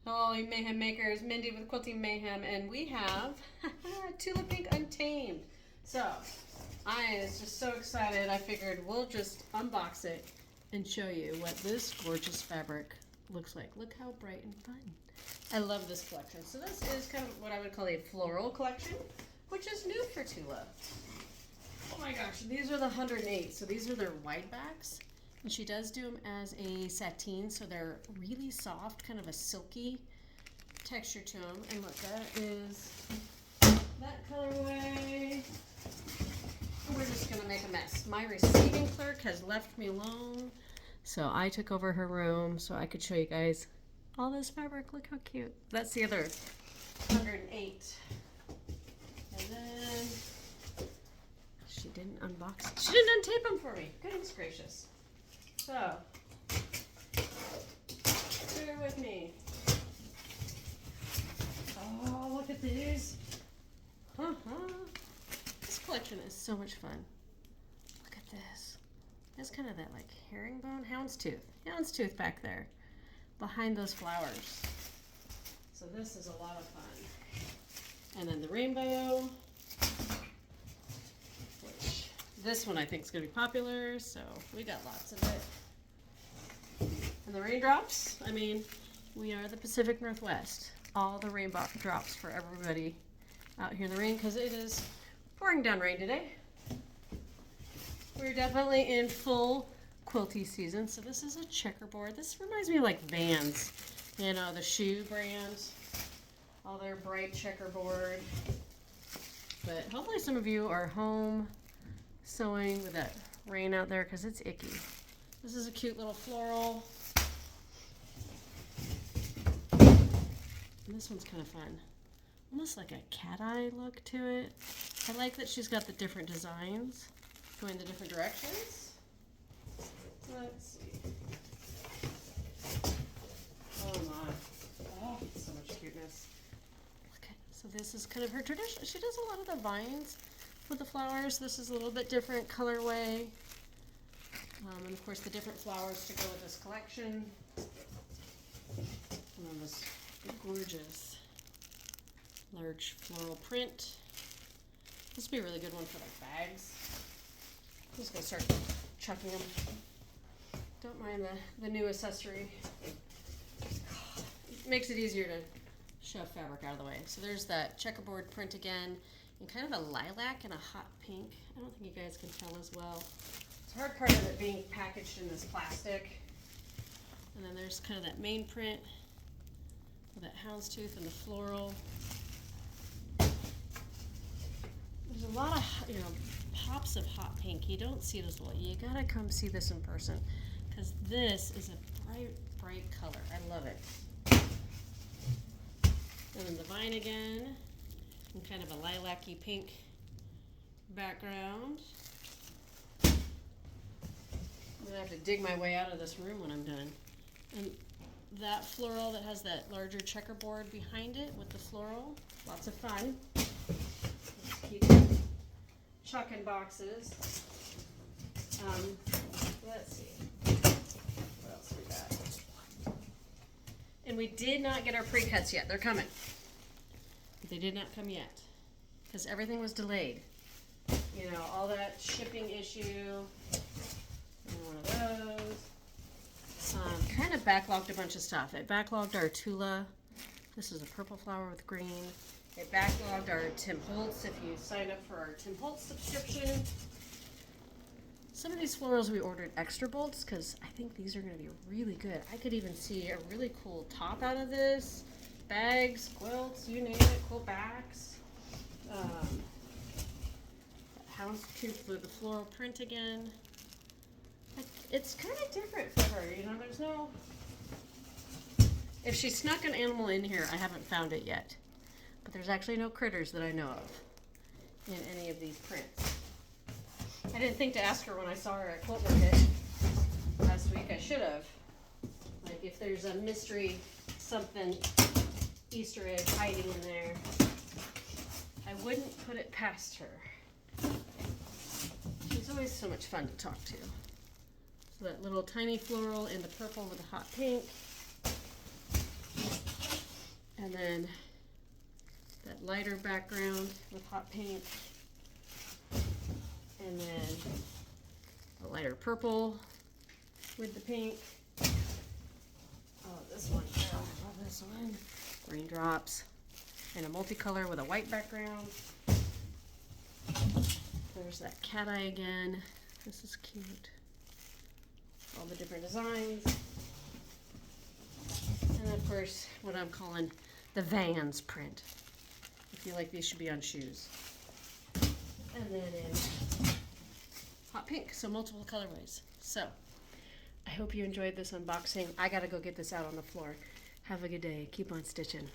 Hello, Mayhem Makers, Mindy with Quilting Mayhem, and we have Tula Pink Untamed. So, I was just so excited, I figured we'll just unbox it and show you what this gorgeous fabric looks like. Look how bright and fun. I love this collection. So this is kind of what I would call a floral collection, which is new for Tula. Oh my gosh, these are the 108, so these are their wide backs. And she does do them as a sateen, so they're really soft, kind of a silky texture to them. And look, that is that colorway. We're just gonna make a mess. My receiving clerk has left me alone, so I took over her room so I could show you guys all this fabric. Look how cute. That's the other 108. And then she didn't unbox it. She didn't untape them for me. Goodness gracious. So, bear with me. Oh, look at these. This collection is so much fun. Look at this. There's kind of that like herringbone, houndstooth back there behind those flowers. So this is a lot of fun. And then the rainbow, which this one I think is going to be popular, so we got lots of it. And the raindrops, I mean, we are the Pacific Northwest. All the rainbow drops for everybody out here in the rain, because it is pouring down rain today. We're definitely in full quilty season. So this is a checkerboard. This reminds me of like Vans, you know, the shoe brands, all their bright checkerboard. But hopefully some of you are home sewing with that rain out there, because it's icky. This is a cute little floral. And this one's kind of fun. Almost like a cat eye look to it. I like that she's got the different designs going the different directions. Let's see. Oh my. Oh, so much cuteness. Okay, so this is kind of her tradition. She does a lot of the vines with the flowers. This is a little bit different colorway. And of course the different flowers to go with this collection. And then this gorgeous large floral print. This would be a really good one for like bags. I'm just gonna start chucking them. Don't mind the new accessory. It makes it easier to shove fabric out of the way. So there's that checkerboard print again, and kind of a lilac and a hot pink. I don't think you guys can tell as well. It's a hard part of it being packaged in this plastic. And then there's kind of that main print with that houndstooth and the floral. There's a lot of, you know, pops of hot pink. You don't see this well. You gotta come see this in person, because this is a bright, bright color. I love it. And then the vine again, and kind of a lilac-y pink background. I'm gonna have to dig my way out of this room when I'm done. And that floral that has that larger checkerboard behind it with the floral, lots of fun. Let's keep chucking boxes. Let's see. What else we got? And we did not get our pre-cuts yet. They're coming. But they did not come yet, because everything was delayed. You know, all that shipping issue. One of those. Kind of backlogged a bunch of stuff. It backlogged our Tula. This is a purple flower with green. It backlogged our Tim Holtz if you sign up for our Tim Holtz subscription. Some of these florals we ordered extra bolts, because I think these are going to be really good. I could even see a really cool top out of this. Bags, quilts, you name it, quilt backs. Houndstooth with the floral print again. It's kind of different for her, you know, there's no... If she snuck an animal in here, I haven't found it yet. But there's actually no critters that I know of in any of these prints. I didn't think to ask her when I saw her at Quilt Market last week. I should have. Like, if there's a mystery, something, Easter egg hiding in there, I wouldn't put it past her. She's always so much fun to talk to. So that little tiny floral in the purple with the hot pink. And then that lighter background with hot pink. And then a lighter purple with the pink. Oh, this one. Oh, I love this one. Raindrops. And a multicolor with a white background. There's that cat eye again. This is cute. All the different designs. And of course, what I'm calling the Vans print. I feel like these should be on shoes. And then in hot pink, so multiple colorways. So, I hope you enjoyed this unboxing. I gotta go get this out on the floor. Have a good day. Keep on stitching.